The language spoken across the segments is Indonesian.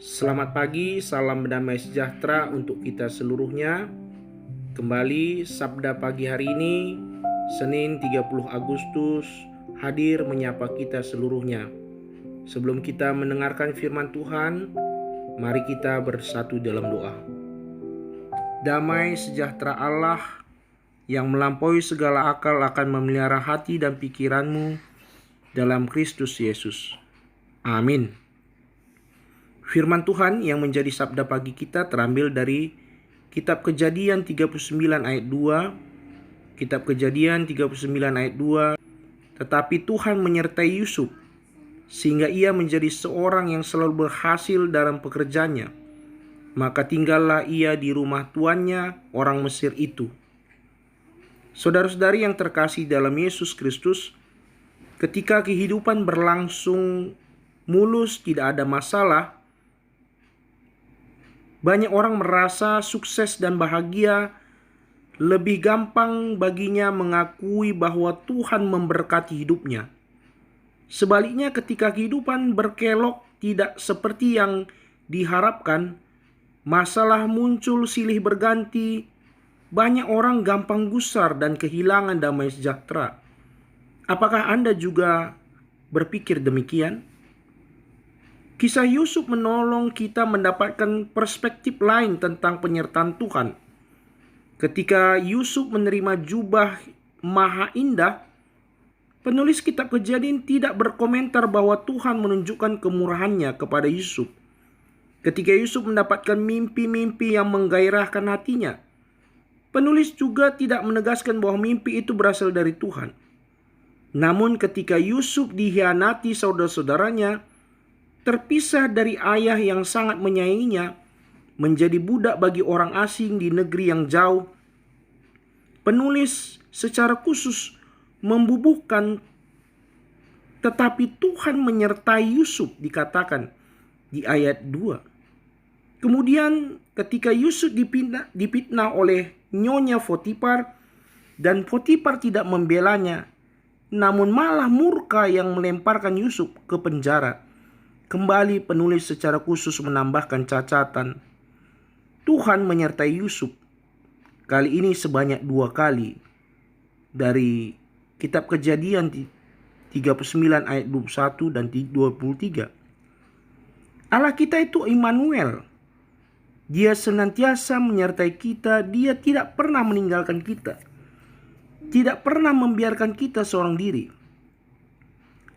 Selamat pagi, salam damai sejahtera untuk kita seluruhnya. Kembali Sabda pagi hari ini, Senin 30 Agustus, hadir menyapa kita seluruhnya. Sebelum kita mendengarkan firman Tuhan, mari kita bersatu dalam doa. Damai sejahtera Allah yang melampaui segala akal akan memelihara hati dan pikiranmu dalam Kristus Yesus. Amin. Firman Tuhan yang menjadi sabda pagi kita terambil dari Kitab Kejadian 39 ayat 2. Kitab Kejadian 39 ayat 2. Tetapi Tuhan menyertai Yusuf sehingga ia menjadi seorang yang selalu berhasil dalam pekerjaannya. Maka tinggallah ia di rumah tuannya, orang Mesir itu. Saudara-saudari yang terkasih dalam Yesus Kristus, ketika kehidupan berlangsung mulus, tidak ada masalah, banyak orang merasa sukses dan bahagia. Lebih gampang baginya mengakui bahwa Tuhan memberkati hidupnya. Sebaliknya, ketika kehidupan berkelok tidak seperti yang diharapkan, masalah muncul silih berganti, banyak orang gampang gusar dan kehilangan damai sejahtera. Apakah Anda juga berpikir demikian? Kisah Yusuf menolong kita mendapatkan perspektif lain tentang penyertaan Tuhan. Ketika Yusuf menerima jubah maha indah, penulis kitab Kejadian tidak berkomentar bahwa Tuhan menunjukkan kemurahannya kepada Yusuf. Ketika Yusuf mendapatkan mimpi-mimpi yang menggairahkan hatinya, penulis juga tidak menegaskan bahwa mimpi itu berasal dari Tuhan. Namun ketika Yusuf dikhianati saudara-saudaranya, terpisah dari ayah yang sangat menyayanginya, menjadi budak bagi orang asing di negeri yang jauh, penulis secara khusus membubuhkan tetapi Tuhan menyertai Yusuf, dikatakan di ayat 2. Kemudian ketika Yusuf dipitnah oleh nyonya Potifar, dan Potifar tidak membelanya, namun malah murka yang melemparkan Yusuf ke penjara. Kembali penulis secara khusus menambahkan catatan, Tuhan menyertai Yusuf. Kali ini sebanyak 2 kali. Dari kitab Kejadian 39 ayat 21 dan 23. Allah kita itu Immanuel. Dia senantiasa menyertai kita. Dia tidak pernah meninggalkan kita. Tidak pernah membiarkan kita seorang diri.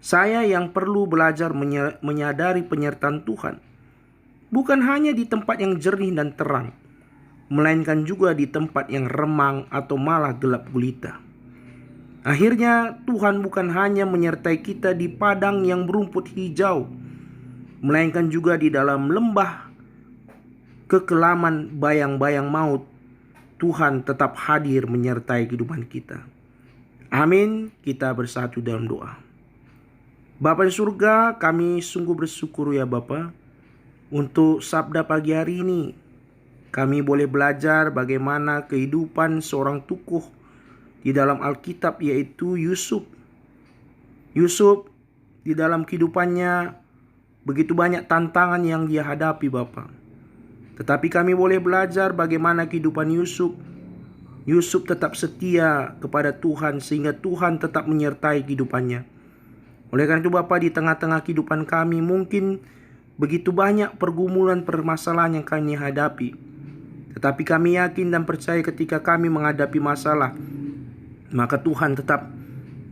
Saya yang perlu belajar menyadari penyertaan Tuhan, bukan hanya di tempat yang jernih dan terang, melainkan juga di tempat yang remang atau malah gelap gulita. Akhirnya Tuhan bukan hanya menyertai kita di padang yang berumput hijau, melainkan juga di dalam lembah kekelaman bayang-bayang maut. Tuhan tetap hadir menyertai kehidupan kita. Amin. Kita bersatu dalam doa. Bapa di surga, kami sungguh bersyukur ya Bapa, untuk sabda pagi hari ini. Kami boleh belajar bagaimana kehidupan seorang tokoh di dalam Alkitab, yaitu Yusuf. Yusuf di dalam kehidupannya begitu banyak tantangan yang dia hadapi Bapa. Tetapi kami boleh belajar bagaimana kehidupan Yusuf. Yusuf tetap setia kepada Tuhan sehingga Tuhan tetap menyertai kehidupannya. Oleh karena itu Bapa, di tengah-tengah kehidupan kami mungkin begitu banyak pergumulan permasalahan yang kami hadapi. Tetapi kami yakin dan percaya ketika kami menghadapi masalah, maka Tuhan tetap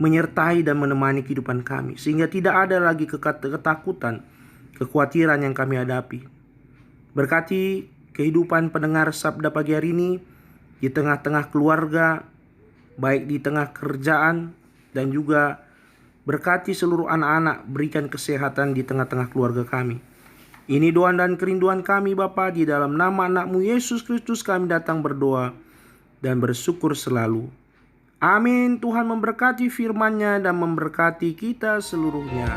menyertai dan menemani kehidupan kami. Sehingga tidak ada lagi ketakutan, kekhawatiran yang kami hadapi. Berkati kehidupan pendengar sabda pagi hari ini di tengah-tengah keluarga, baik di tengah kerjaan, dan juga berkati seluruh anak-anak, berikan kesehatan di tengah-tengah keluarga kami. Ini doa dan kerinduan kami Bapa, di dalam nama anak-Mu Yesus Kristus kami datang berdoa dan bersyukur selalu. Amin. Tuhan memberkati firman-Nya dan memberkati kita seluruhnya.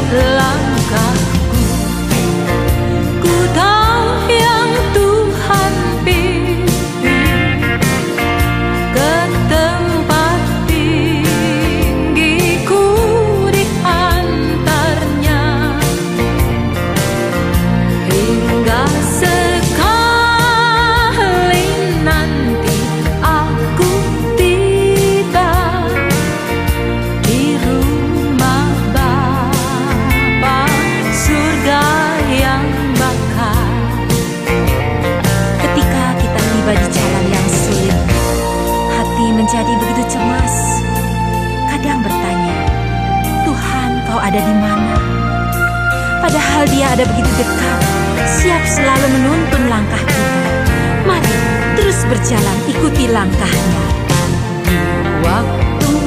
setiap langkahku. Ku tahu yang Tuhan pilih ke tempat tinggiku diantarnya, hingga sekali nanti aku tiba di rumah Bapa surga yang bakal. Ketika kita tiba di jalan yang sulit, hati menjadi begitu cemas. Kadang bertanya, Tuhan, Kau ada di mana? Padahal Dia ada begitu dekat, siap selalu menuntun langkah kita. Mari terus berjalan, ikuti langkahnya. Waktu